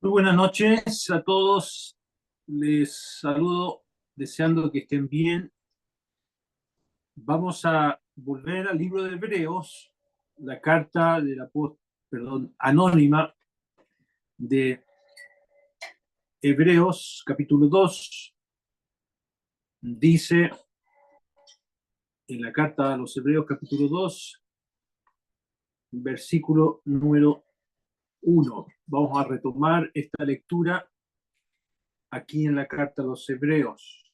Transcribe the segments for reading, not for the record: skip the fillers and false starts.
Muy buenas noches a todos. Les saludo deseando que estén bien. Vamos a volver al libro de Hebreos, la carta de la anónima de Hebreos, capítulo 2. Dice en la carta a los Hebreos, capítulo 2, versículo número 1. Vamos a retomar esta lectura aquí en la carta a los Hebreos.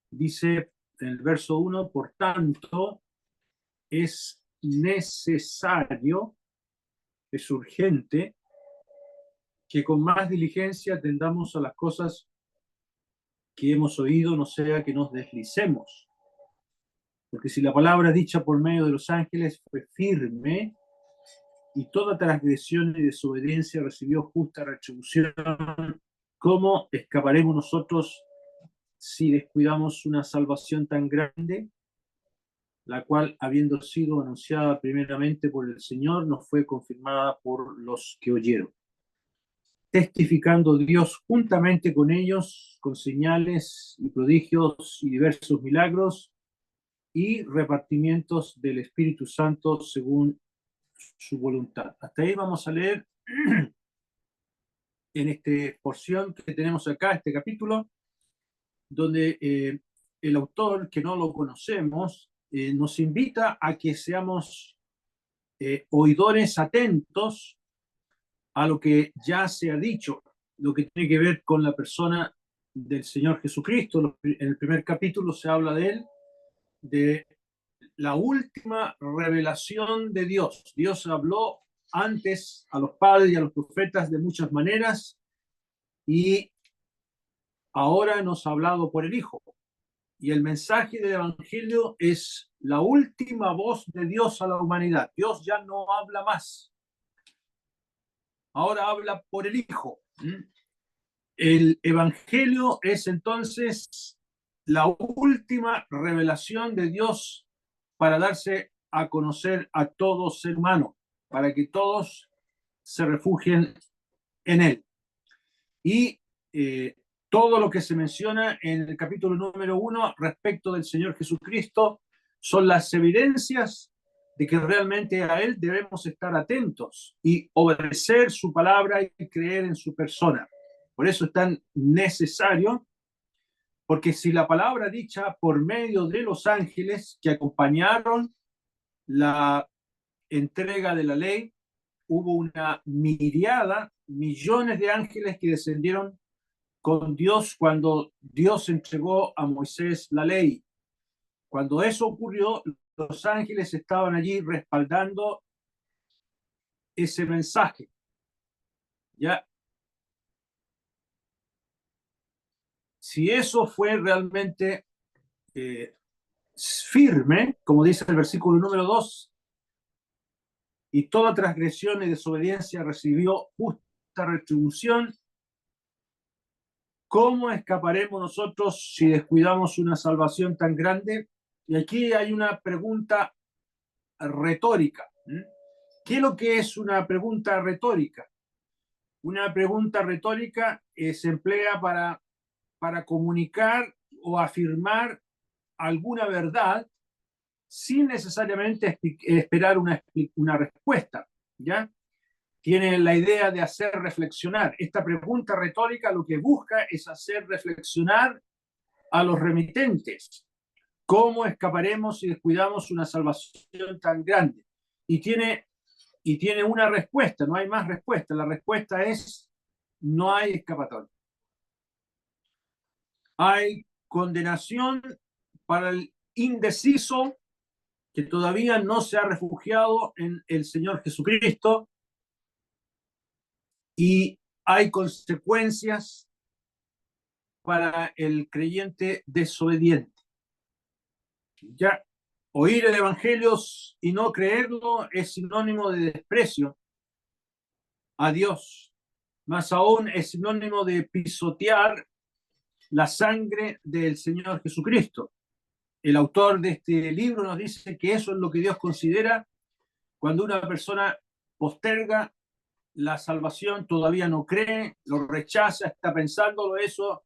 Dice en el verso 1, por tanto, es necesario, es urgente, que con más diligencia atendamos a las cosas que hemos oído, no sea que nos deslicemos. Porque si la palabra dicha por medio de los ángeles fue firme, y toda transgresión y desobediencia recibió justa retribución, ¿cómo escaparemos nosotros si descuidamos una salvación tan grande, la cual, habiendo sido anunciada primeramente por el Señor, nos fue confirmada por los que oyeron? Testificando Dios juntamente con ellos, con señales y prodigios y diversos milagros y repartimientos del Espíritu Santo según su voluntad. Hasta ahí vamos a leer en esta porción que tenemos acá, este capítulo, donde el autor, que no lo conocemos, nos invita a que seamos oidores atentos a lo que ya se ha dicho, lo que tiene que ver con la persona del Señor Jesucristo. En el primer capítulo se habla de él, de la última revelación de Dios. Dios habló antes a los padres y a los profetas de muchas maneras, y ahora nos ha hablado por el Hijo. Y el mensaje del Evangelio es la última voz de Dios a la humanidad. Dios ya no habla más. Ahora habla por el Hijo. El Evangelio es entonces la última revelación de Dios para darse a conocer a todo ser humano, para que todos se refugien en él. Y todo lo que se menciona en el capítulo número 1 respecto del Señor Jesucristo son las evidencias de que realmente a Él debemos estar atentos y obedecer su palabra y creer en su persona. Por eso es tan necesario, porque si la palabra dicha por medio de los ángeles que acompañaron la entrega de la ley, hubo una miriada, millones de ángeles que descendieron con Dios cuando Dios entregó a Moisés la ley. Cuando eso ocurrió, los ángeles estaban allí respaldando ese mensaje. ¿Ya? Si eso fue realmente firme, como dice el versículo número 2, y toda transgresión y desobediencia recibió justa retribución, ¿cómo escaparemos nosotros si descuidamos una salvación tan grande? Y aquí hay una pregunta retórica. ¿Qué es lo que es una pregunta retórica? Una pregunta retórica se emplea para comunicar o afirmar alguna verdad sin necesariamente esperar una respuesta, ¿ya? Tiene la idea de hacer reflexionar. Esta pregunta retórica lo que busca es hacer reflexionar a los remitentes. ¿Cómo escaparemos si descuidamos una salvación tan grande? Y tiene una respuesta, no hay más respuesta. La respuesta es: no hay escapatoria. Hay condenación para el indeciso que todavía no se ha refugiado en el Señor Jesucristo, y hay consecuencias para el creyente desobediente. Ya, oír el Evangelio y no creerlo es sinónimo de desprecio a Dios. Más aún es sinónimo de pisotear la sangre del Señor Jesucristo. El autor de este libro nos dice que eso es lo que Dios considera cuando una persona posterga la salvación todavía no cree, lo rechaza, está pensándolo, eso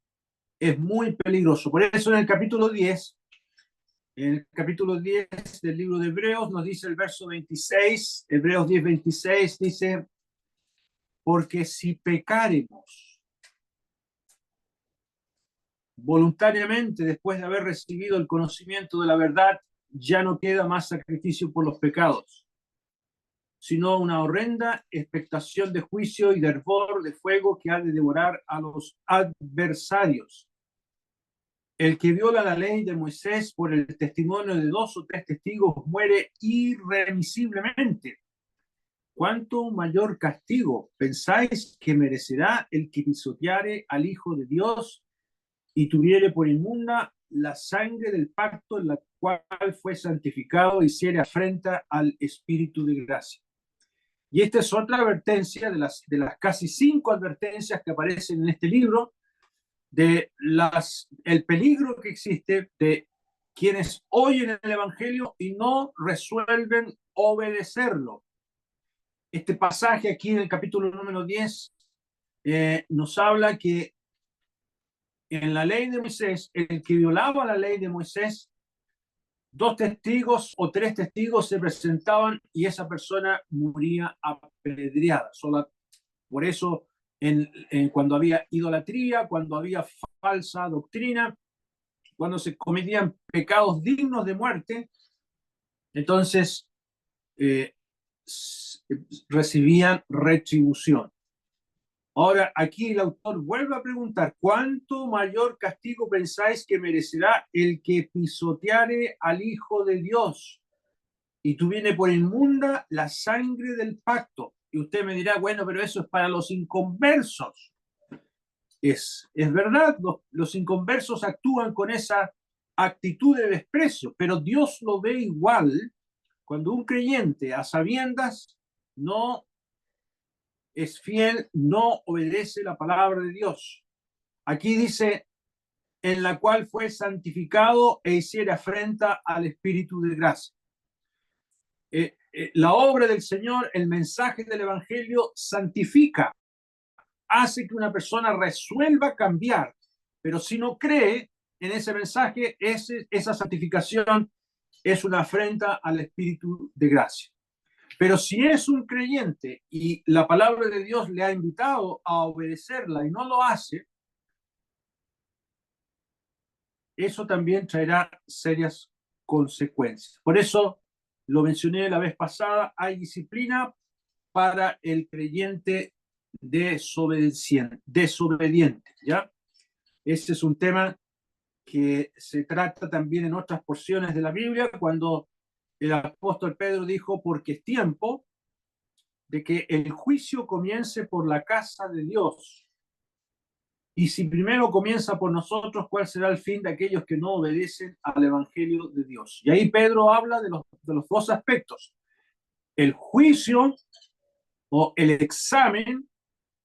es muy peligroso. Por eso en el capítulo 10 del libro de Hebreos nos dice el verso 26, Hebreos 10, 26 dice, porque si pecaremos voluntariamente después de haber recibido el conocimiento de la verdad, ya no queda más sacrificio por los pecados, sino una horrenda expectación de juicio y de hervor de fuego que ha de devorar a los adversarios. El que viola la ley de Moisés por el testimonio de 2 o 3 testigos muere irremisiblemente. ¿Cuánto mayor castigo pensáis que merecerá el que pisoteare al Hijo de Dios y tuviere por inmunda la sangre del pacto en la cual fue santificado y hiciere afrenta al Espíritu de gracia? Y esta es otra advertencia de las casi 5 advertencias que aparecen en este libro, el peligro que existe de quienes oyen el Evangelio y no resuelven obedecerlo. Este pasaje aquí en el capítulo número 10 nos habla que en la ley de Moisés, el que violaba la ley de Moisés, 2 testigos o 3 testigos se presentaban y esa persona moría apedreada. Por eso, cuando había idolatría, cuando había falsa doctrina, cuando se cometían pecados dignos de muerte, entonces eh, recibían retribución. Ahora, aquí el autor vuelve a preguntar, ¿cuánto mayor castigo pensáis que merecerá el que pisoteare al Hijo de Dios y tuviere por inmunda la sangre del pacto? Y usted me dirá, bueno, pero eso es para los inconversos. Es verdad, los inconversos actúan con esa actitud de desprecio, pero Dios lo ve igual cuando un creyente a sabiendas no es fiel, no obedece la palabra de Dios. Aquí dice, en la cual fue santificado e hiciera afrenta al Espíritu de gracia. La obra del Señor, el mensaje del Evangelio santifica, hace que una persona resuelva cambiar, pero si no cree en ese mensaje, esa santificación es una afrenta al Espíritu de gracia. Pero si es un creyente y la palabra de Dios le ha invitado a obedecerla y no lo hace, eso también traerá serias consecuencias. Por eso lo mencioné la vez pasada, hay disciplina para el creyente desobediente, ¿ya? Ese es un tema que se trata también en otras porciones de la Biblia, cuando el apóstol Pedro dijo, porque es tiempo de que el juicio comience por la casa de Dios. Y si primero comienza por nosotros, ¿cuál será el fin de aquellos que no obedecen al Evangelio de Dios? Y ahí Pedro habla de los 2 aspectos. El juicio o el examen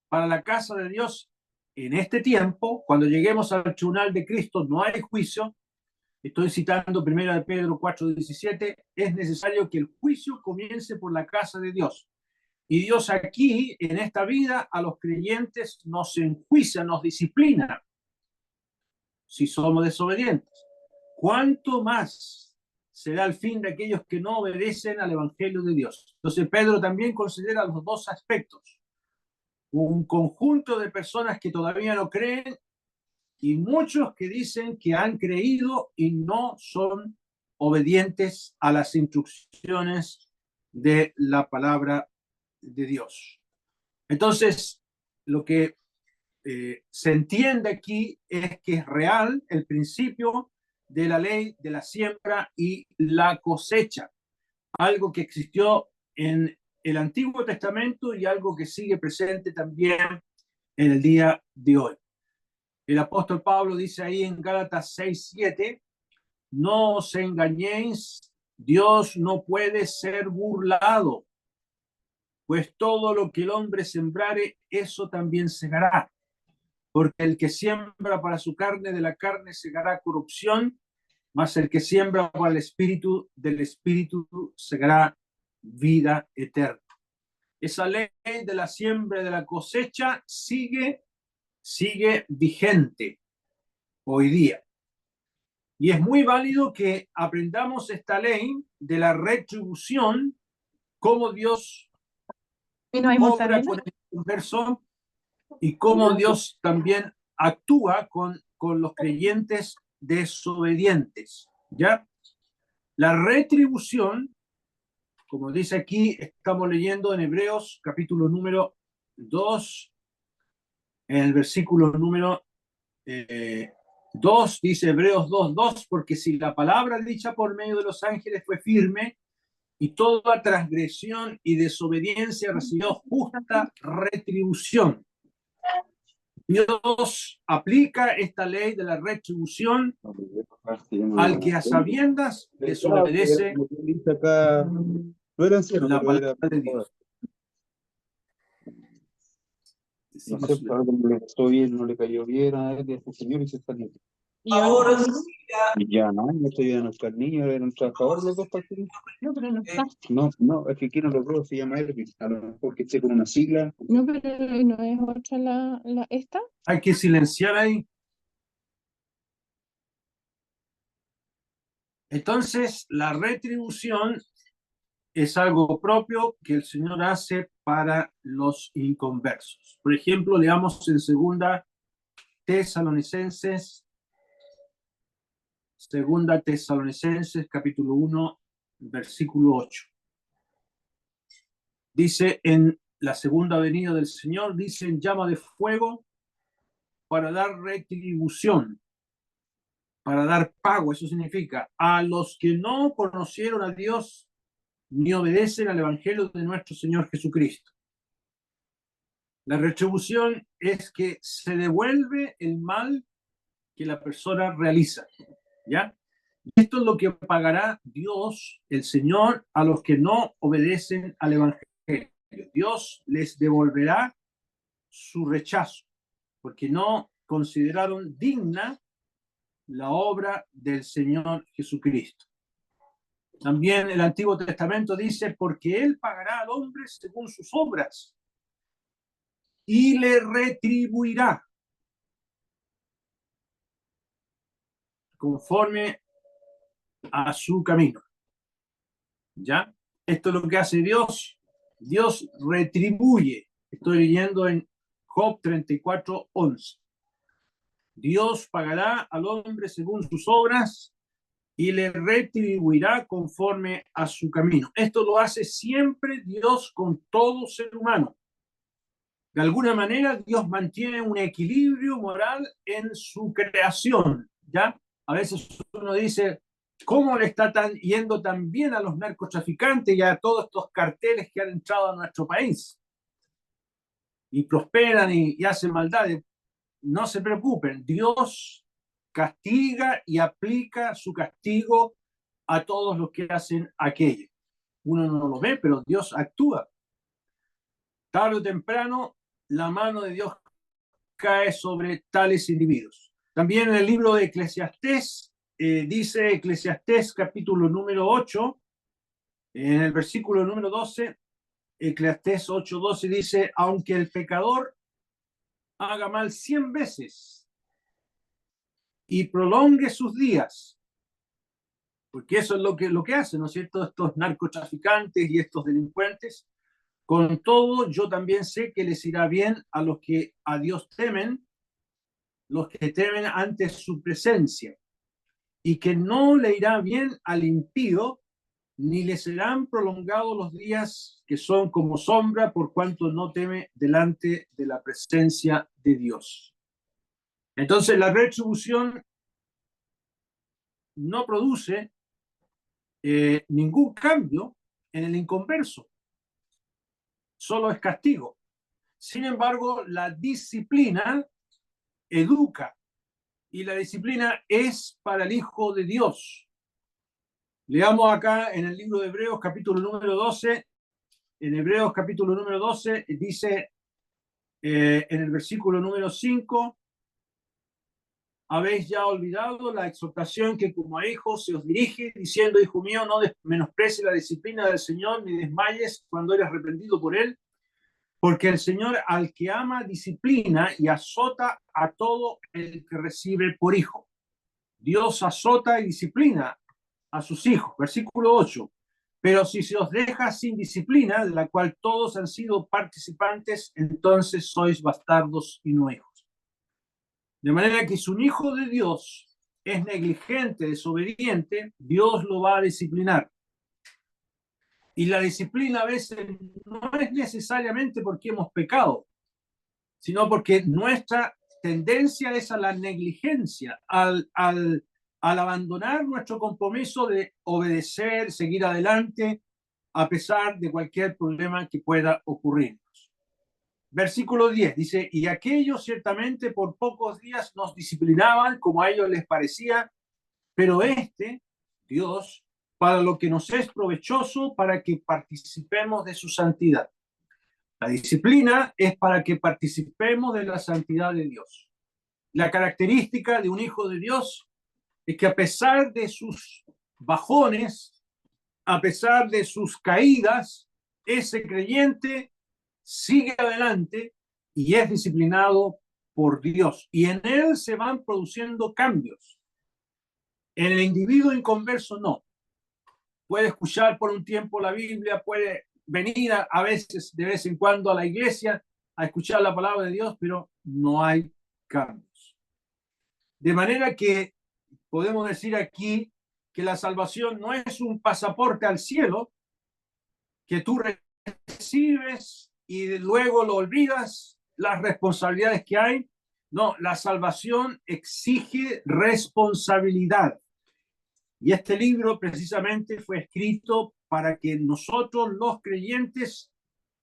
para la casa de Dios en este tiempo, cuando lleguemos al tribunal de Cristo, no hay juicio. Estoy citando 1 Pedro 4:17. Es necesario que el juicio comience por la casa de Dios. Y Dios aquí, en esta vida, a los creyentes nos enjuicia, nos disciplina si somos desobedientes. ¿Cuánto más será el fin de aquellos que no obedecen al Evangelio de Dios? Entonces Pedro también considera los 2 aspectos. Un conjunto de personas que todavía no creen y muchos que dicen que han creído y no son obedientes a las instrucciones de la palabra de Dios. Entonces, lo que se entiende aquí es que es real el principio de la ley de la siembra y la cosecha, algo que existió en el Antiguo Testamento y algo que sigue presente también en el día de hoy. El apóstol Pablo dice ahí en Gálatas 6:7, no os engañéis, Dios no puede ser burlado, pues todo lo que el hombre sembrare, eso también segará. Porque el que siembra para su carne, de la carne segará corrupción, mas el que siembra para el espíritu, del espíritu segará vida eterna. Esa ley de la siembra y de la cosecha sigue vigente hoy día. Y es muy válido que aprendamos esta ley de la retribución, cómo Dios ¿Y no hay obra mortadela? con el inverso y cómo Dios también actúa con los creyentes desobedientes. ¿Ya? La retribución, como dice aquí, estamos leyendo en Hebreos capítulo número 2, en el versículo número 2, dice Hebreos 2:2, porque si la palabra dicha por medio de los ángeles fue firme, y toda transgresión y desobediencia recibió justa retribución. Dios aplica esta ley de la retribución al que a sabiendas desobedece la palabra de Dios. No sé, para algo no le gustó bien, no le cayó bien a él y a este señor y se salió. Ahora sí. Y ya no estoy viendo a el niño, eran trabajadores los dos partidos. No, pero no está. No, es que aquí no lo veo, se llama Elvis. A lo mejor que esté con una sigla. No, pero no es otra esta. Hay que silenciar ahí. Entonces, la retribución es algo propio que el Señor hace para los inconversos. Por ejemplo, leamos en segunda Tesalonicenses capítulo 1, versículo 8. Dice, en la segunda venida del Señor, dice en llama de fuego para dar retribución, para dar pago. Eso significa a los que no conocieron a Dios ni obedecen al Evangelio de nuestro Señor Jesucristo. La retribución es que se devuelve el mal que la persona realiza, ¿ya? Esto es lo que pagará Dios, el Señor, a los que no obedecen al Evangelio. Dios les devolverá su rechazo, porque no consideraron digna la obra del Señor Jesucristo. También el Antiguo Testamento dice, porque Él pagará al hombre según sus obras y le retribuirá conforme a su camino. ¿Ya? Esto es lo que hace Dios. Dios retribuye. Estoy leyendo en Job 34:11. Dios pagará al hombre según sus obras y le retribuirá conforme a su camino. Esto lo hace siempre Dios con todo ser humano. De alguna manera, Dios mantiene un equilibrio moral en su creación, ¿ya? A veces uno dice, ¿cómo le está yendo tan bien a los narcotraficantes y a todos estos carteles que han entrado a nuestro país? Y prosperan y hacen maldades. No se preocupen, Dios castiga y aplica su castigo a todos los que hacen aquello. Uno no lo ve, pero Dios actúa. Tarde o temprano, la mano de Dios cae sobre tales individuos. También en el libro de Eclesiastés, dice Eclesiastés capítulo número 8, en el versículo número 12, Eclesiastés 8:12 dice, aunque el pecador haga mal 100 veces y prolongue sus días, porque eso es lo que hacen, ¿no es cierto? Estos narcotraficantes y estos delincuentes, con todo, yo también sé que les irá bien a los que a Dios temen, los que temen ante su presencia, y que no le irá bien al impío, ni le serán prolongados los días que son como sombra, por cuanto no teme delante de la presencia de Dios. Entonces, la retribución no produce ningún cambio en el inconverso, solo es castigo. Sin embargo, la disciplina educa y la disciplina es para el Hijo de Dios. Leamos acá en el libro de Hebreos capítulo número 12, en Hebreos capítulo número 12 dice en el versículo número 5, habéis ya olvidado la exhortación que como a hijos se os dirige, diciendo, hijo mío, no menosprecies la disciplina del Señor, ni desmayes cuando eres reprendido por él, Porque el Señor al que ama disciplina y azota a todo el que recibe por hijo. Dios azota y disciplina a sus hijos. Versículo 8. Pero si se os deja sin disciplina, de la cual todos han sido participantes, entonces sois bastardos y no hijos. De manera que si un hijo de Dios es negligente, desobediente, Dios lo va a disciplinar. Y la disciplina a veces no es necesariamente porque hemos pecado, sino porque nuestra tendencia es a la negligencia, al abandonar nuestro compromiso de obedecer, seguir adelante, a pesar de cualquier problema que pueda ocurrirnos. Versículo 10 dice, y aquellos ciertamente por pocos días nos disciplinaban como a ellos les parecía, pero Dios, para lo que nos es provechoso, para que participemos de su santidad. La disciplina es para que participemos de la santidad de Dios. La característica de un hijo de Dios es que a pesar de sus bajones, a pesar de sus caídas, ese creyente sigue adelante y es disciplinado por Dios. Y en él se van produciendo cambios. En el individuo inconverso no. Puede escuchar por un tiempo la Biblia, puede venir a veces, de vez en cuando, a la iglesia a escuchar la palabra de Dios, pero no hay cambios. De manera que podemos decir aquí que la salvación no es un pasaporte al cielo que tú recibes y luego lo olvidas, las responsabilidades que hay. No, la salvación exige responsabilidad. Y este libro precisamente fue escrito para que nosotros los creyentes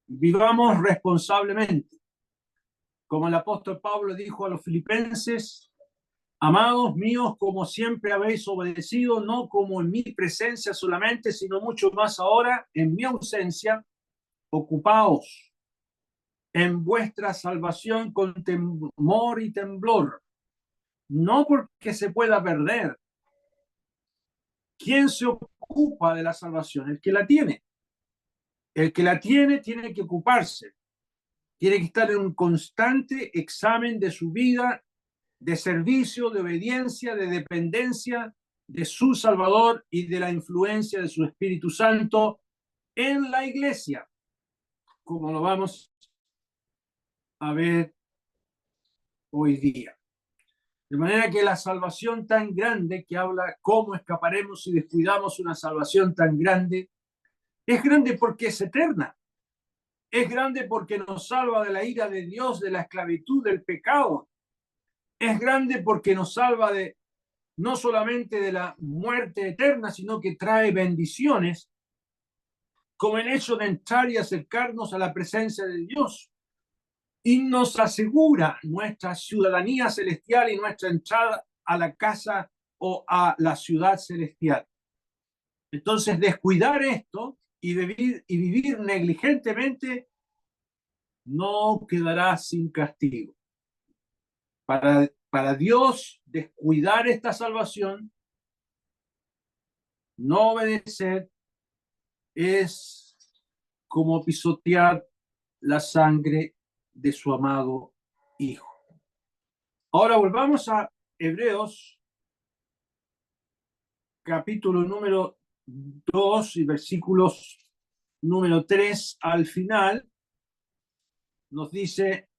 vivamos responsablemente. Como el apóstol Pablo dijo a los filipenses, amados míos, como siempre habéis obedecido, no como en mi presencia solamente, sino mucho más ahora en mi ausencia, ocupaos en vuestra salvación con temor y temblor, no porque se pueda perder. ¿Quién se ocupa de la salvación? El que la tiene. El que la tiene tiene que ocuparse. Tiene que estar en un constante examen de su vida, de servicio, de obediencia, de dependencia de su Salvador y de la influencia de su Espíritu Santo en la iglesia, como lo vamos a ver hoy día. De manera que la salvación tan grande que habla cómo escaparemos si descuidamos una salvación tan grande, es grande porque es eterna. Es grande porque nos salva de la ira de Dios, de la esclavitud, del pecado. Es grande porque nos salva de no solamente de la muerte eterna, sino que trae bendiciones, como el hecho de entrar y acercarnos a la presencia de Dios. Y nos asegura nuestra ciudadanía celestial y nuestra entrada a la casa o a la ciudad celestial. Entonces, descuidar esto y vivir negligentemente no quedará sin castigo. Para Dios, descuidar esta salvación, no obedecer, es como pisotear la sangre de su amado Hijo. Ahora volvamos a Hebreos, capítulo número 2 y versículos número 3 al final. Nos dice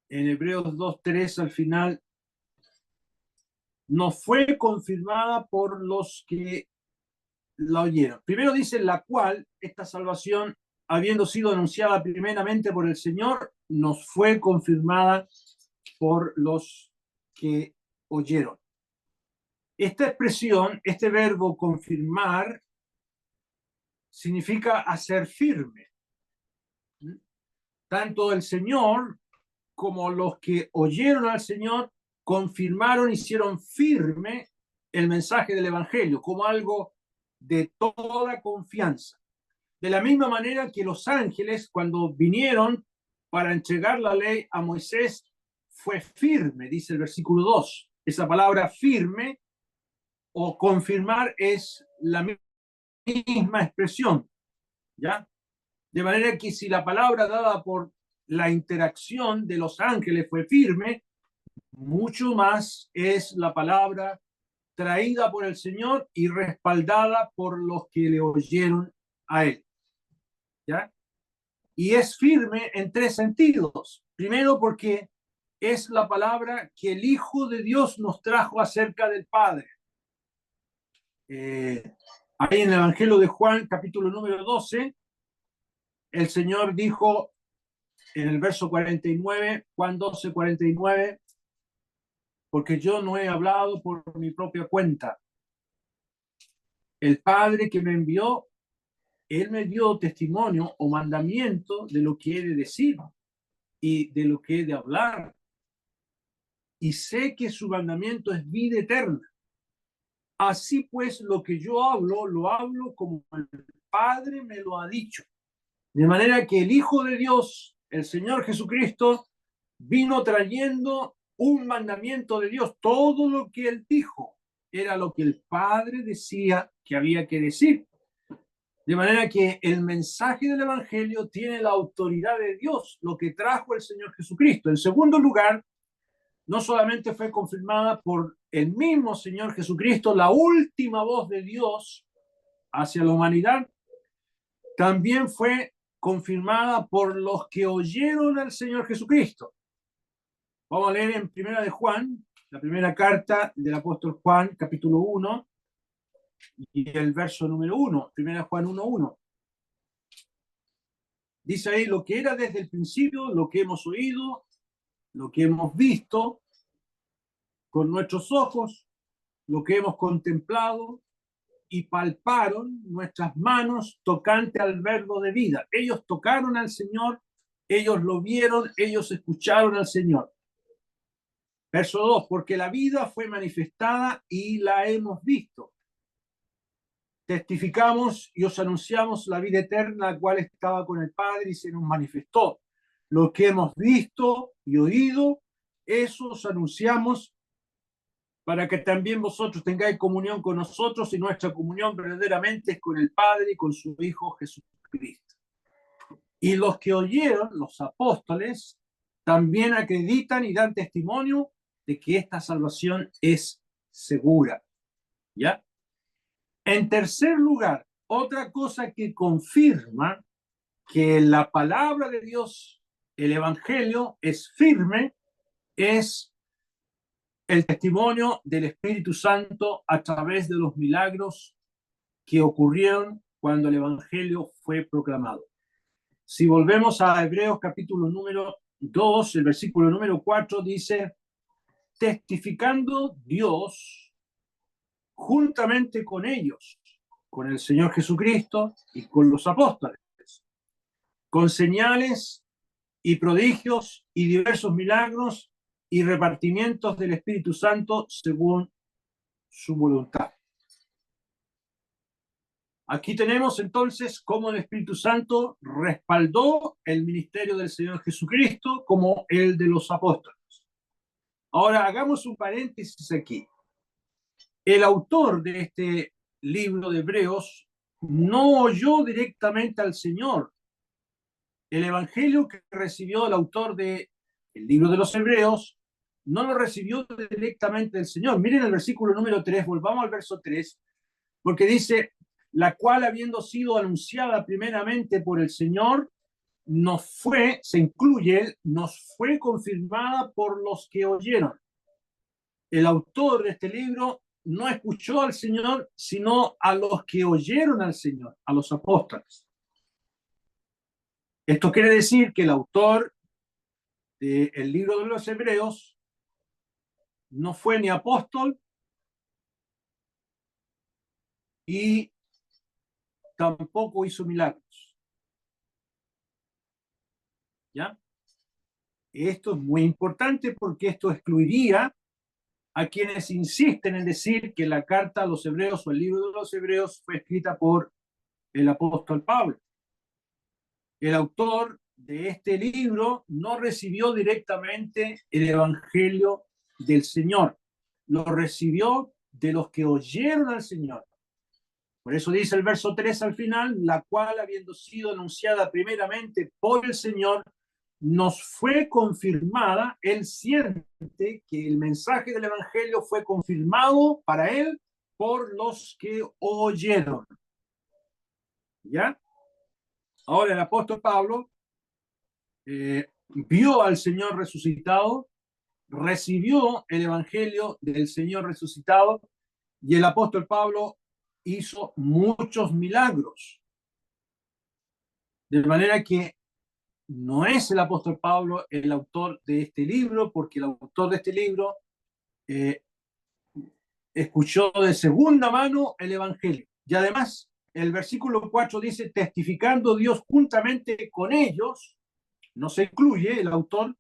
en Hebreos 2:3 al final, no fue confirmada por los que la oyeron. Primero dice, la cual, esta salvación, habiendo sido anunciada primeramente por el Señor, nos fue confirmada por los que oyeron. Esta expresión, este verbo confirmar, significa hacer firme. Tanto el Señor como los que oyeron al Señor confirmaron, hicieron firme el mensaje del Evangelio como algo de toda confianza. De la misma manera que los ángeles, cuando vinieron para entregar la ley a Moisés, fue firme, dice el versículo 2. Esa palabra firme o confirmar es la misma expresión, ¿ya? De manera que si la palabra dada por la interacción de los ángeles fue firme, mucho más es la palabra traída por el Señor y respaldada por los que le oyeron a él. ¿Ya? Y es firme en tres sentidos. Primero, porque es la palabra que el Hijo de Dios nos trajo acerca del Padre. Ahí en el Evangelio de Juan, capítulo número 12, el Señor dijo en el verso 49, Juan 12, 49, porque yo no he hablado por mi propia cuenta. El Padre que me envió, Él me dio testimonio o mandamiento de lo que he de decir y de lo que he de hablar. Y sé que su mandamiento es vida eterna. Así pues, lo que yo hablo, lo hablo como el Padre me lo ha dicho. De manera que el Hijo de Dios, el Señor Jesucristo, vino trayendo un mandamiento de Dios. Todo lo que él dijo era lo que el Padre decía que había que decir. De manera que el mensaje del Evangelio tiene la autoridad de Dios, lo que trajo el Señor Jesucristo. En segundo lugar, no solamente fue confirmada por el mismo Señor Jesucristo, la última voz de Dios hacia la humanidad, también fue confirmada por los que oyeron al Señor Jesucristo. Vamos a leer en Primera de Juan, la primera carta del apóstol Juan, capítulo 1, y el verso número 1, Primera Juan 1:1. Dice ahí, lo que era desde el principio, lo que hemos oído, lo que hemos visto con nuestros ojos, lo que hemos contemplado y palparon nuestras manos tocante al verbo de vida. Ellos tocaron al Señor, ellos lo vieron, ellos escucharon al Señor. Verso 2, porque la vida fue manifestada y la hemos visto. Testificamos y os anunciamos la vida eterna, la cual estaba con el Padre y se nos manifestó. Lo que hemos visto y oído, eso os anunciamos para que también vosotros tengáis comunión con nosotros, y nuestra comunión verdaderamente es con el Padre y con su Hijo Jesucristo. Y los que oyeron, los apóstoles, también acreditan y dan testimonio de que esta salvación es segura. ¿Ya? En tercer lugar, otra cosa que confirma que la palabra de Dios, el Evangelio, es firme, es el testimonio del Espíritu Santo a través de los milagros que ocurrieron cuando el Evangelio fue proclamado. Si volvemos a Hebreos capítulo número 2, el versículo número 4 dice, testificando Dios juntamente con ellos, con el Señor Jesucristo y con los apóstoles, con señales y prodigios y diversos milagros y repartimientos del Espíritu Santo según su voluntad. Aquí tenemos entonces cómo el Espíritu Santo respaldó el ministerio del Señor Jesucristo como el de los apóstoles. Ahora hagamos un paréntesis aquí. El autor de este libro de Hebreos no oyó directamente al Señor. El evangelio que recibió el autor del libro de los Hebreos no lo recibió directamente del Señor. Miren el versículo número 3, volvamos al verso 3, porque dice, la cual habiendo sido anunciada primeramente por el Señor, se incluye, nos fue confirmada por los que oyeron. El autor de este libro no escuchó al Señor, sino a los que oyeron al Señor, a los apóstoles. Esto quiere decir que el autor del libro de los Hebreos no fue ni apóstol y tampoco hizo milagros. ¿Ya? Esto es muy importante porque esto excluiría a quienes insisten en decir que la carta a los Hebreos o el libro de los Hebreos fue escrita por el apóstol Pablo. El autor de este libro no recibió directamente el evangelio del Señor, lo recibió de los que oyeron al Señor. Por eso dice el verso 3 al final, la cual, habiendo sido anunciada primeramente por el Señor, nos fue confirmada. Él siente que el mensaje del Evangelio fue confirmado para él por los que oyeron. ¿Ya? Ahora el apóstol Pablo vio al Señor resucitado, recibió el Evangelio del Señor resucitado, y el apóstol Pablo hizo muchos milagros. De manera que no es el apóstol Pablo el autor de este libro, porque el autor de este libro escuchó de segunda mano el Evangelio. Y además, el versículo 4 dice, testificando Dios juntamente con ellos, no se incluye el autor,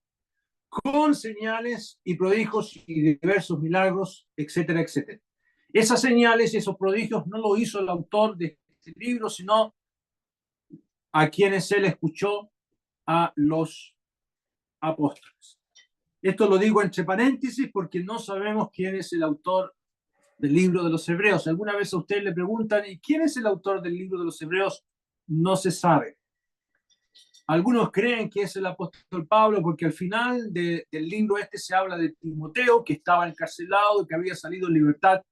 con señales y prodigios y diversos milagros, etcétera, etcétera. Esas señales y esos prodigios no lo hizo el autor de este libro, sino a quienes él escuchó, a los apóstoles. Esto lo digo entre paréntesis porque no sabemos quién es el autor del libro de los Hebreos. Alguna vez a usted le preguntan, ¿y quién es el autor del libro de los Hebreos? No se sabe. Algunos creen que es el apóstol Pablo porque al final del libro este se habla de Timoteo, que estaba encarcelado, que había salido en libertad,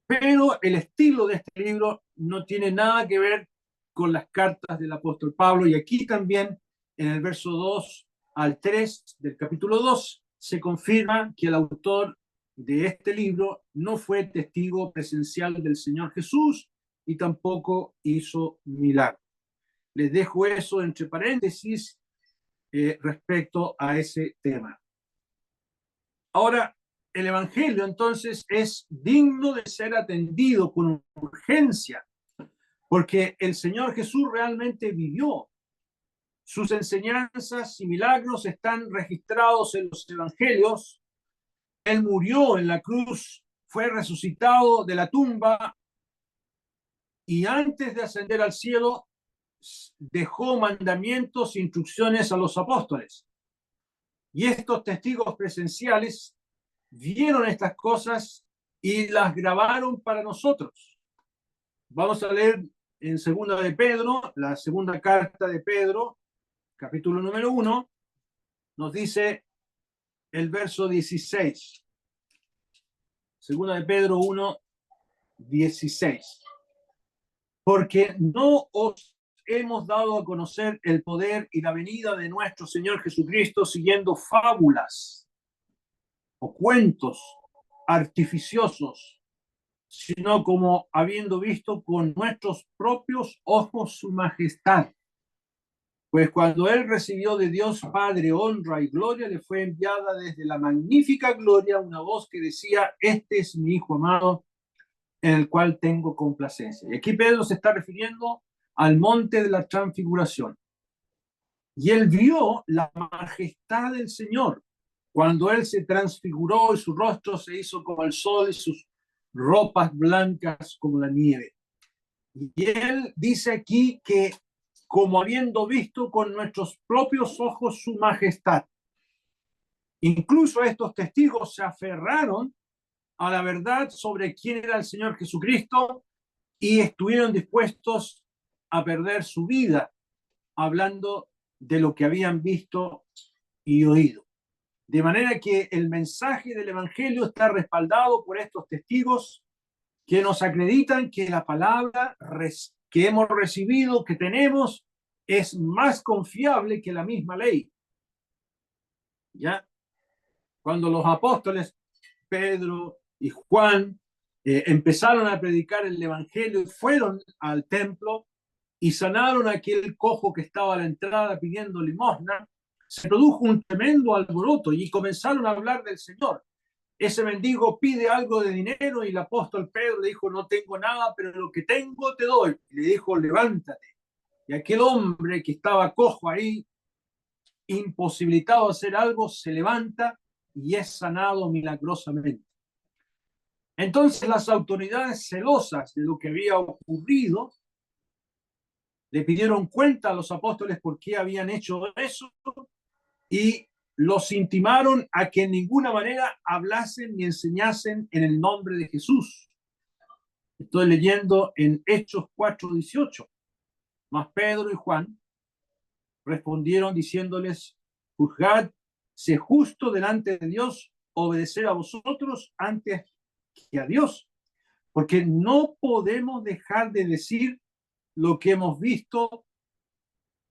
pero el estilo de este libro no tiene nada que ver con las cartas del apóstol Pablo. Y aquí también, en el verso 2 al 3 del capítulo 2, se confirma que el autor de este libro no fue testigo presencial del Señor Jesús y tampoco hizo milagros. Les dejo eso entre paréntesis respecto a ese tema. Ahora, el Evangelio entonces es digno de ser atendido con urgencia, porque el Señor Jesús realmente vivió. Sus enseñanzas y milagros están registrados en los Evangelios. Él murió en la cruz, fue resucitado de la tumba y antes de ascender al cielo dejó mandamientos e instrucciones a los apóstoles. Y estos testigos presenciales vieron estas cosas y las grabaron para nosotros. Vamos a leer en segunda de Pedro, la segunda carta de Pedro, capítulo número 1, nos dice el verso 16. Segunda de Pedro 1, 16. Porque no os hemos dado a conocer el poder y la venida de nuestro Señor Jesucristo siguiendo fábulas o cuentos artificiosos, sino como habiendo visto con nuestros propios ojos su majestad. Pues cuando él recibió de Dios Padre honra y gloria, le fue enviada desde la magnífica gloria una voz que decía, este es mi Hijo amado, en el cual tengo complacencia. Y aquí Pedro se está refiriendo al monte de la transfiguración. Y él vio la majestad del Señor cuando él se transfiguró y su rostro se hizo como el sol y sus ropas blancas como la nieve. Y él dice aquí que como habiendo visto con nuestros propios ojos su majestad. Incluso estos testigos se aferraron a la verdad sobre quién era el Señor Jesucristo y estuvieron dispuestos a perder su vida hablando de lo que habían visto y oído. De manera que el mensaje del Evangelio está respaldado por estos testigos que nos acreditan que la palabra que hemos recibido, que tenemos, es más confiable que la misma ley. ¿Ya? Cuando los apóstoles Pedro y Juan empezaron a predicar el Evangelio, fueron al templo y sanaron a aquel cojo que estaba a la entrada pidiendo limosna, se produjo un tremendo alboroto y comenzaron a hablar del Señor. Ese mendigo pide algo de dinero y el apóstol Pedro le dijo, no tengo nada, pero lo que tengo te doy. Y le dijo, levántate. Y aquel hombre que estaba cojo ahí, imposibilitado de hacer algo, se levanta y es sanado milagrosamente. Entonces las autoridades celosas de lo que había ocurrido le pidieron cuenta a los apóstoles por qué habían hecho eso y los intimaron a que en ninguna manera hablasen ni enseñasen en el nombre de Jesús. Estoy leyendo en Hechos 4:18. Mas Pedro y Juan respondieron diciéndoles: juzgad, sé justo delante de Dios, obedecer a vosotros antes que a Dios, porque no podemos dejar de decir lo que hemos visto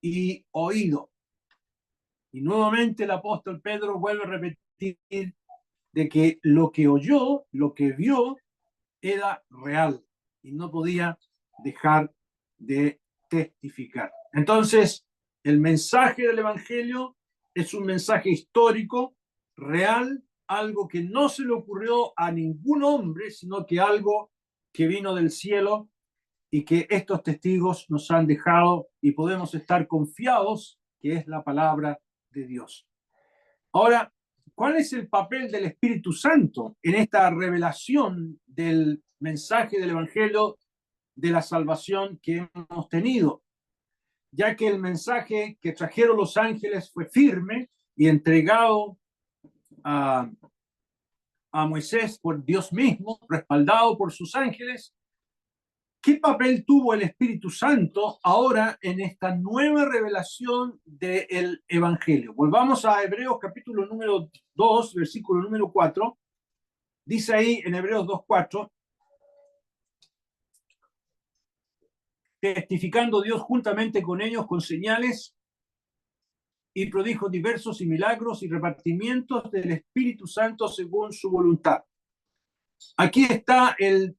y oído. Y nuevamente el apóstol Pedro vuelve a repetir de que lo que oyó, lo que vio, era real y no podía dejar de testificar. Entonces, el mensaje del Evangelio es un mensaje histórico, real, algo que no se le ocurrió a ningún hombre, sino que algo que vino del cielo y que estos testigos nos han dejado y podemos estar confiados que es la palabra de Dios. Ahora, ¿cuál es el papel del Espíritu Santo en esta revelación del mensaje del Evangelio de la salvación que hemos tenido? Ya que el mensaje que trajeron los ángeles fue firme y entregado a Moisés por Dios mismo, respaldado por sus ángeles, ¿qué papel tuvo el Espíritu Santo ahora en esta nueva revelación del Evangelio? Volvamos a Hebreos capítulo número 2, versículo número 4. Dice ahí en Hebreos 2:4, testificando Dios juntamente con ellos con señales y prodigios diversos y milagros y repartimientos del Espíritu Santo según su voluntad. Aquí está el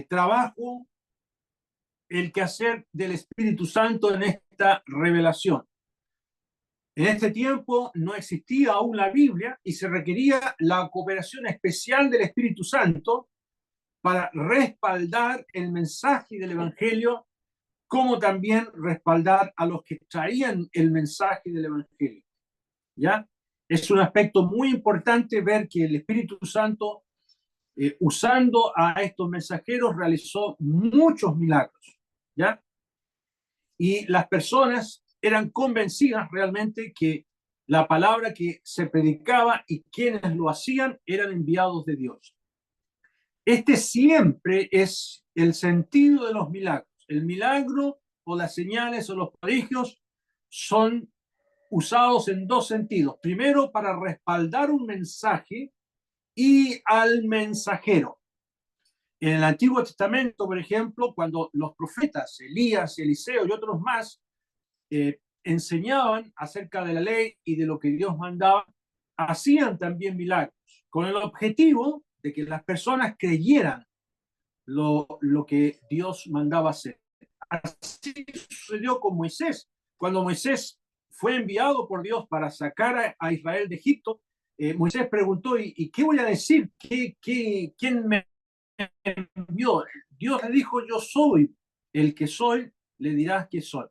trabajo, el quehacer del Espíritu Santo en esta revelación. En este tiempo no existía aún la Biblia y se requería la cooperación especial del Espíritu Santo para respaldar el mensaje del Evangelio, como también respaldar a los que traían el mensaje del Evangelio. ¿Ya? Es un aspecto muy importante ver que el Espíritu Santo, usando a estos mensajeros, realizó muchos milagros. ¿Ya? Y las personas eran convencidas realmente que la palabra que se predicaba y quienes lo hacían eran enviados de Dios. Este siempre es el sentido de los milagros. El milagro o las señales o los prodigios son usados en dos sentidos. Primero, para respaldar un mensaje y al mensajero. En el Antiguo Testamento, por ejemplo, cuando los profetas, Elías, Eliseo y otros más, enseñaban acerca de la ley y de lo que Dios mandaba, hacían también milagros, con el objetivo de que las personas creyeran lo que Dios mandaba hacer. Así sucedió con Moisés. Cuando Moisés fue enviado por Dios para sacar a Israel de Egipto, Moisés preguntó, ¿y qué voy a decir? ¿Quién me envió? Dios le dijo, yo soy el que soy, le dirás que soy.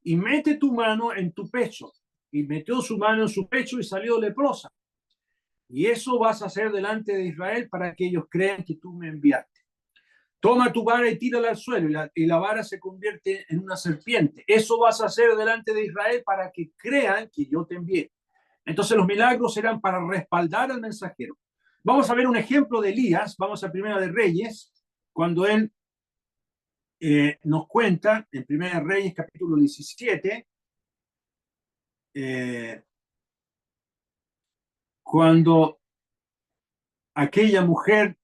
Y mete tu mano en tu pecho. Y metió su mano en su pecho y salió leprosa. Y eso vas a hacer delante de Israel para que ellos crean que tú me enviaste. Toma tu vara y tírala al suelo y la vara se convierte en una serpiente. Eso vas a hacer delante de Israel para que crean que yo te envié. Entonces los milagros serán para respaldar al mensajero. Vamos a ver un ejemplo de Elías. Vamos a Primera de Reyes, cuando él nos cuenta en Primera de Reyes capítulo 17, cuando aquella mujer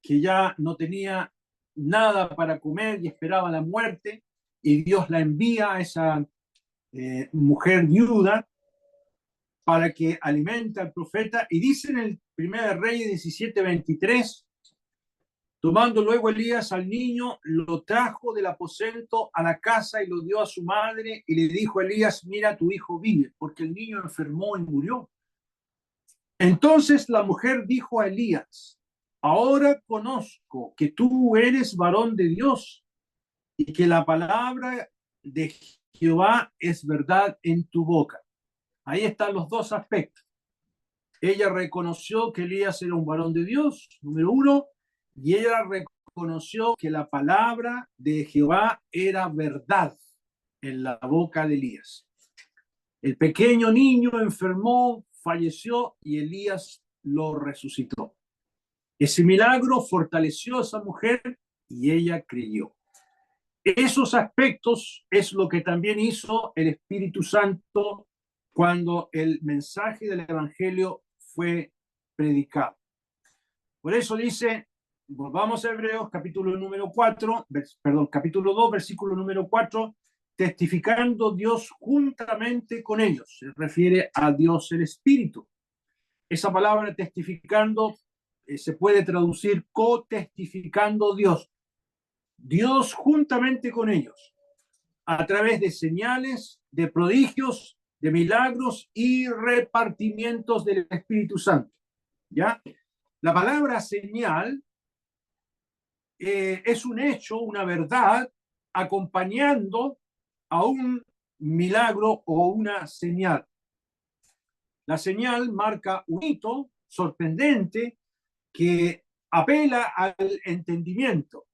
que ya no tenía nada para comer y esperaba la muerte, y Dios la envía a esa mujer viuda para que alimente al profeta, y dice en el 1 Reyes 17:23, tomando luego Elías al niño, lo trajo del aposento a la casa y lo dio a su madre, y le dijo a Elías, mira, tu hijo vive, porque el niño enfermó y murió. Entonces la mujer dijo a Elías, ahora conozco que tú eres varón de Dios y que la palabra de Jehová es verdad en tu boca. Ahí están los dos aspectos. Ella reconoció que Elías era un varón de Dios, número uno, y ella reconoció que la palabra de Jehová era verdad en la boca de Elías. El pequeño niño enfermó, falleció y Elías lo resucitó. Ese milagro fortaleció a esa mujer y ella creyó. Esos aspectos es lo que también hizo el Espíritu Santo cuando el mensaje del Evangelio fue predicado. Por eso dice, volvamos a Hebreos, capítulo número 4, capítulo 2, versículo número 4, testificando Dios juntamente con ellos. Se refiere a Dios el Espíritu. Esa palabra testificando se puede traducir co-testificando Dios. Dios juntamente con ellos, a través de señales, de prodigios, de milagros y repartimientos del Espíritu Santo. ¿Ya? La palabra señal es un hecho, una verdad, acompañando a un milagro o una señal. La señal marca un hito sorprendente que apela al entendimiento.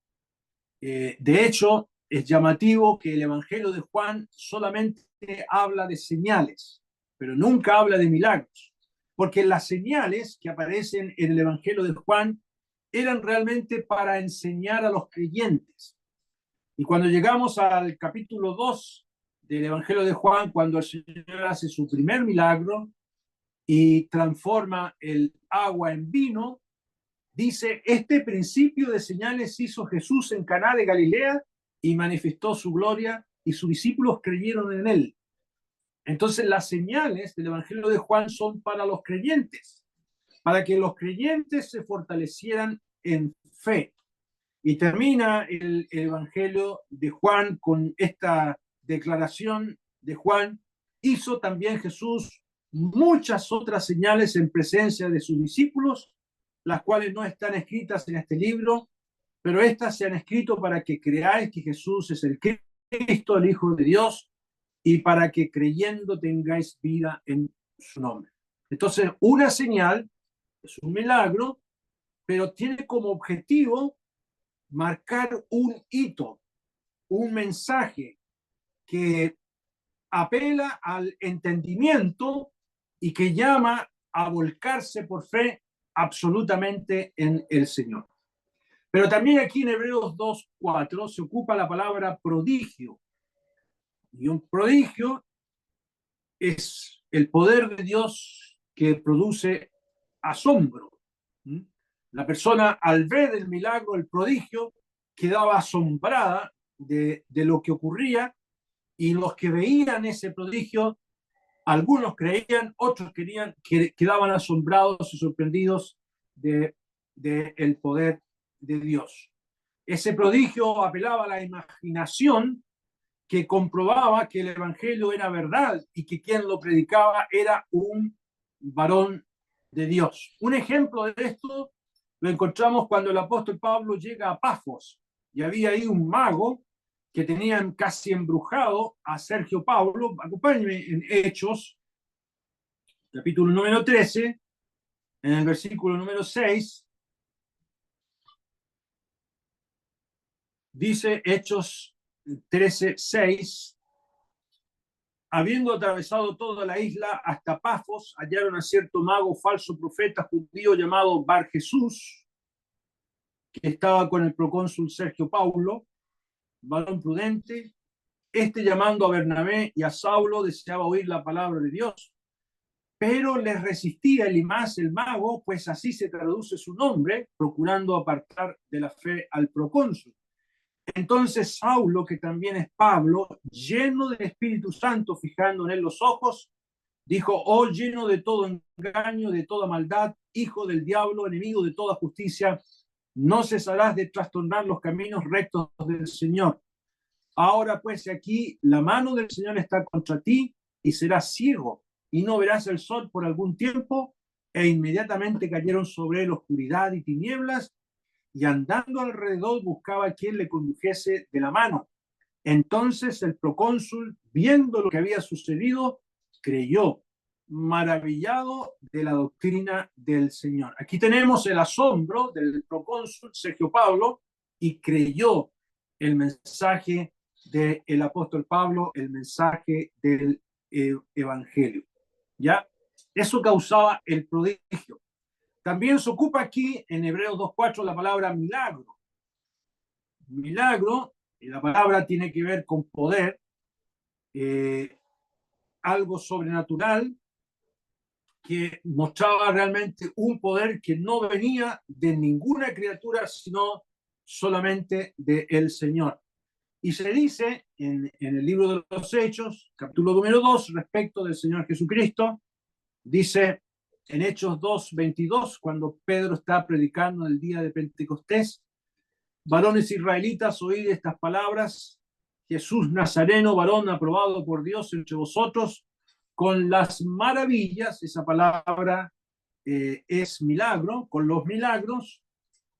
De hecho, es llamativo que el Evangelio de Juan solamente habla de señales, pero nunca habla de milagros, porque las señales que aparecen en el Evangelio de Juan eran realmente para enseñar a los creyentes. Y cuando llegamos al capítulo 2 del Evangelio de Juan, cuando el Señor hace su primer milagro y transforma el agua en vino, dice, este principio de señales hizo Jesús en Caná de Galilea y manifestó su gloria y sus discípulos creyeron en él. Entonces las señales del Evangelio de Juan son para los creyentes, para que los creyentes se fortalecieran en fe. Y termina el Evangelio de Juan con esta declaración de Juan, hizo también Jesús muchas otras señales en presencia de sus discípulos, las cuales no están escritas en este libro, pero estas se han escrito para que creáis que Jesús es el Cristo, el Hijo de Dios, y para que creyendo tengáis vida en su nombre. Entonces, una señal es un milagro, pero tiene como objetivo marcar un hito, un mensaje que apela al entendimiento y que llama a volcarse por fe absolutamente en el Señor. Pero también aquí en Hebreos 2:4 se ocupa la palabra prodigio. Y un prodigio es el poder de Dios que produce asombro. La persona al ver el milagro, el prodigio, quedaba asombrada de lo que ocurría, y los que veían ese prodigio, algunos creían, otros quedaban asombrados y sorprendidos de el poder de Dios. Ese prodigio apelaba a la imaginación, que comprobaba que el Evangelio era verdad y que quien lo predicaba era un varón de Dios. Un ejemplo de esto lo encontramos cuando el apóstol Pablo llega a Pafos, y había ahí un mago que tenían casi embrujado a Sergio Pablo. Acompáñenme en Hechos, capítulo número 13, en el versículo número 6. Dice Hechos 13:6: habiendo atravesado toda la isla hasta Pafos, hallaron a cierto mago falso profeta judío llamado Bar Jesús, que estaba con el procónsul Sergio Paulo, varón prudente. Este, llamando a Bernabé y a Saulo, deseaba oír la palabra de Dios, pero les resistía Elimas el mago, pues así se traduce su nombre, procurando apartar de la fe al procónsul. Entonces Saulo, que también es Pablo, lleno del Espíritu Santo, fijando en él los ojos, dijo: oh, lleno de todo engaño, de toda maldad, hijo del diablo, enemigo de toda justicia, no cesarás de trastornar los caminos rectos del Señor. Ahora pues, aquí la mano del Señor está contra ti, y serás ciego, y no verás el sol por algún tiempo. E inmediatamente cayeron sobre él oscuridad y tinieblas, y andando alrededor buscaba a quien le condujese de la mano. Entonces el procónsul, viendo lo que había sucedido, creyó, maravillado de la doctrina del Señor. Aquí tenemos el asombro del procónsul Sergio Pablo, y creyó el mensaje del apóstol Pablo, el mensaje del evangelio. ¿Ya? Eso causaba el prodigio. También se ocupa aquí en Hebreos 2:4 la palabra milagro. Milagro, y la palabra tiene que ver con poder, algo sobrenatural que mostraba realmente un poder que no venía de ninguna criatura, sino solamente del Señor. Y se dice en el libro de los Hechos, capítulo número 2, respecto del Señor Jesucristo, dice en Hechos 2:22, cuando Pedro está predicando el día de Pentecostés: varones israelitas, oíd estas palabras: Jesús Nazareno, varón aprobado por Dios entre vosotros, con las maravillas, esa palabra es milagro, con los milagros,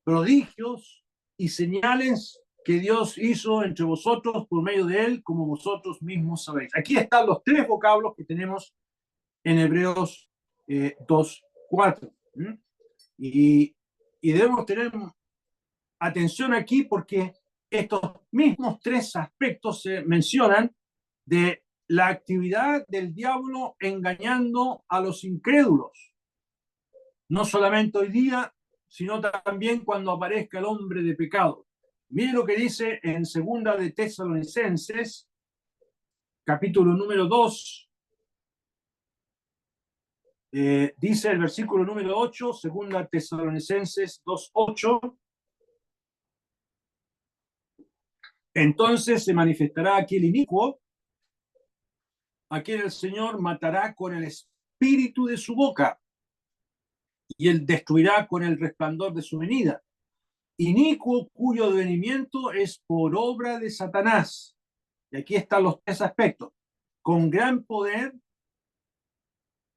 prodigios y señales que Dios hizo entre vosotros por medio de él, como vosotros mismos sabéis. Aquí están los tres vocablos que tenemos en Hebreos 2:4. Y debemos tener atención aquí porque estos mismos tres aspectos se mencionan de la actividad del diablo engañando a los incrédulos. No solamente hoy día, sino también cuando aparezca el hombre de pecado. Mire lo que dice en segunda de Tesalonicenses, capítulo número 2. Dice el versículo número 8, segunda Tesalonicenses 2:8. Entonces se manifestará aquí el inicuo, a quien el Señor matará con el espíritu de su boca, y él destruirá con el resplandor de su venida. Inicuo cuyo advenimiento es por obra de Satanás. Y aquí están los tres aspectos. Con gran poder,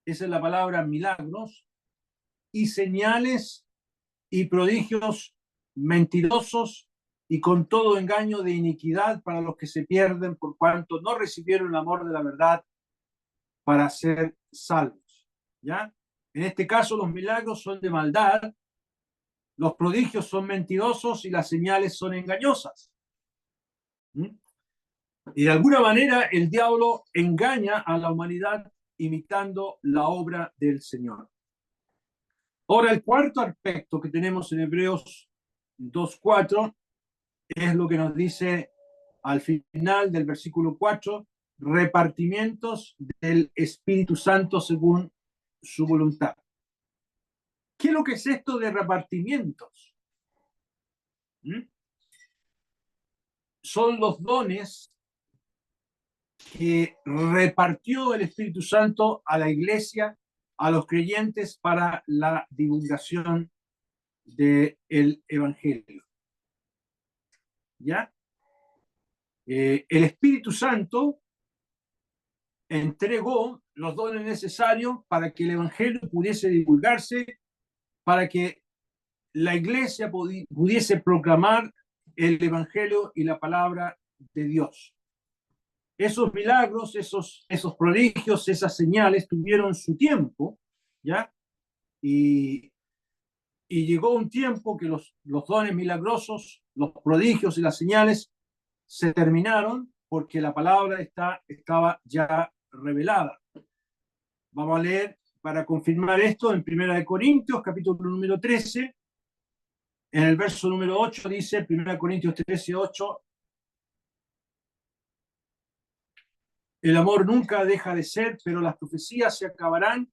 esa es la palabra milagros, y señales y prodigios mentirosos, y con todo engaño de iniquidad para los que se pierden, por cuanto no recibieron el amor de la verdad para ser salvos. ¿Ya? En este caso, los milagros son de maldad, los prodigios son mentirosos y las señales son engañosas. Y de alguna manera el diablo engaña a la humanidad imitando la obra del Señor. Ahora, el cuarto aspecto que tenemos en Hebreos 2:4 es lo que nos dice al final del versículo 4, repartimientos del Espíritu Santo según su voluntad. ¿Qué es lo que es esto de repartimientos? Son los dones que repartió el Espíritu Santo a la iglesia, a los creyentes, para la divulgación del Evangelio. ¿Ya? El Espíritu Santo entregó los dones necesarios para que el Evangelio pudiese divulgarse, para que la iglesia pudiese proclamar el Evangelio y la palabra de Dios. Esos milagros, esos prodigios, esas señales tuvieron su tiempo, ¿ya? Y llegó un tiempo que los dones milagrosos, los prodigios y las señales se terminaron porque la palabra estaba ya revelada. Vamos a leer para confirmar esto en 1 Corintios, capítulo número 13. En el verso número 8 dice, 1 Corintios 13:8, el amor nunca deja de ser, pero las profecías se acabarán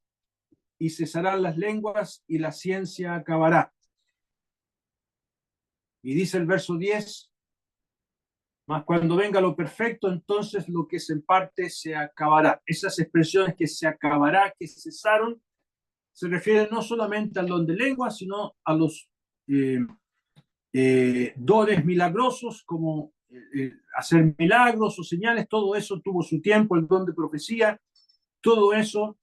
y cesarán las lenguas y la ciencia acabará. Y dice el verso 10, mas cuando venga lo perfecto, entonces lo que es en parte se acabará. Esas expresiones que se acabará, que cesaron, se refieren no solamente al don de lenguas, sino a los dones milagrosos, como hacer milagros o señales. Todo eso tuvo su tiempo, el don de profecía, todo eso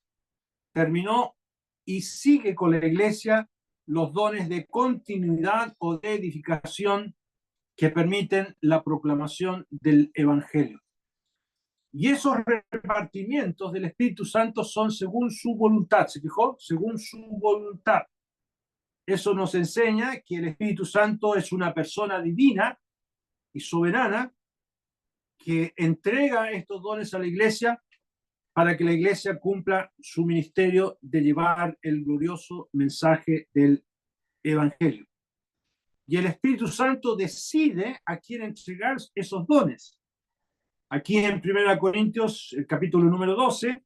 terminó y sigue con la iglesia los dones de continuidad o de edificación que permiten la proclamación del Evangelio. Y esos repartimientos del Espíritu Santo son según su voluntad. ¿Se fijó? Según su voluntad. Eso nos enseña que el Espíritu Santo es una persona divina y soberana que entrega estos dones a la iglesia para que la iglesia cumpla su ministerio de llevar el glorioso mensaje del Evangelio. Y el Espíritu Santo decide a quién entregar esos dones. Aquí en 1 Corintios, el capítulo número 12,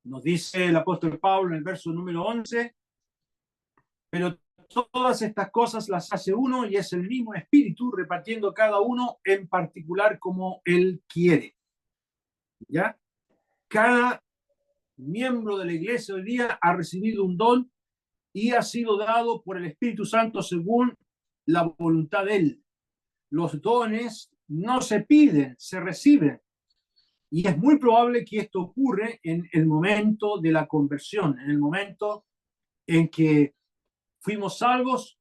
nos dice el apóstol Pablo en el verso número 11, pero todas estas cosas las hace uno y es el mismo Espíritu repartiendo cada uno en particular como él quiere. ¿Ya? Cada miembro de la iglesia hoy día ha recibido un don y ha sido dado por el Espíritu Santo según la voluntad de él. Los dones no se piden, se reciben. Y es muy probable que esto ocurre en el momento de la conversión, en el momento en que fuimos salvos,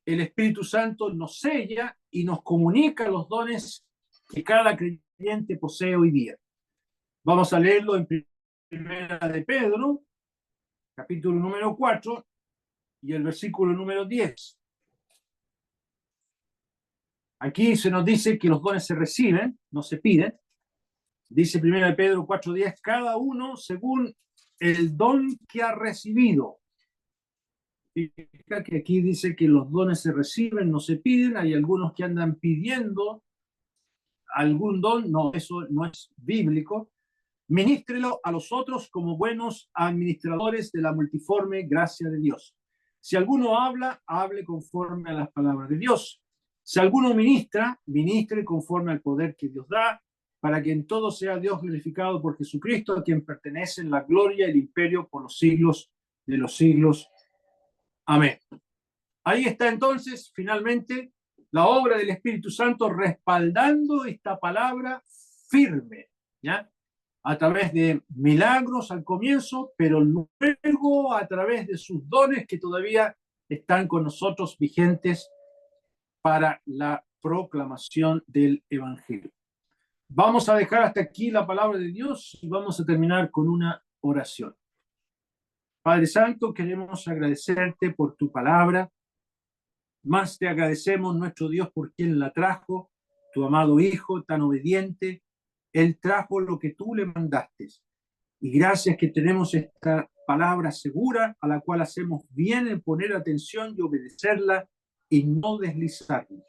el Espíritu Santo nos sella y nos comunica los dones que cada creyente posee hoy día. Vamos a leerlo en Primera de Pedro, capítulo número 4 y el versículo número 10. Aquí se nos dice que los dones se reciben, no se piden. Dice 1 Pedro 4:10, cada uno según el don que ha recibido. Significa que aquí dice que los dones se reciben, no se piden. Hay algunos que andan pidiendo algún don, no, eso no es bíblico. Ministrelo a los otros como buenos administradores de la multiforme gracia de Dios. Si alguno habla, hable conforme a las palabras de Dios. Si alguno ministra, ministre conforme al poder que Dios da, para que en todo sea Dios glorificado por Jesucristo, a quien pertenecen la gloria y el imperio por los siglos de los siglos. Amén. Ahí está entonces, finalmente, la obra del Espíritu Santo respaldando esta palabra firme, ¿ya? A través de milagros al comienzo, pero luego a través de sus dones que todavía están con nosotros vigentes para la proclamación del Evangelio. Vamos a dejar hasta aquí la palabra de Dios y vamos a terminar con una oración. Padre Santo, queremos agradecerte por tu palabra. Más te agradecemos, nuestro Dios, por quien la trajo, tu amado Hijo, tan obediente. Él trajo lo que tú le mandaste. Y gracias que tenemos esta palabra segura a la cual hacemos bien en poner atención y obedecerla y no deslizarnos.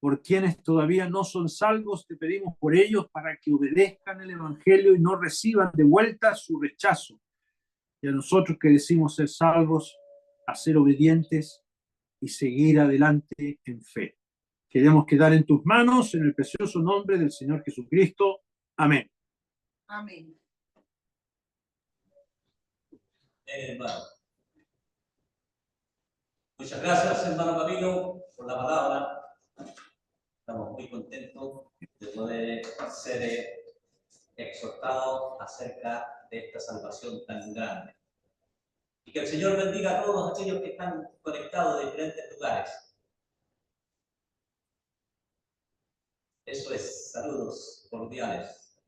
Por quienes todavía no son salvos, te pedimos por ellos para que obedezcan el Evangelio y no reciban de vuelta su rechazo. Y a nosotros que decimos ser salvos, a ser obedientes y seguir adelante en fe. Queremos quedar en tus manos en el precioso nombre del Señor Jesucristo. Amén. Amén. Hermano. Muchas gracias, hermano Camilo, por la palabra. Estamos muy contentos de poder ser exhortados acerca de esta salvación tan grande. Y que el Señor bendiga a todos aquellos que están conectados de diferentes lugares. Eso es, saludos cordiales.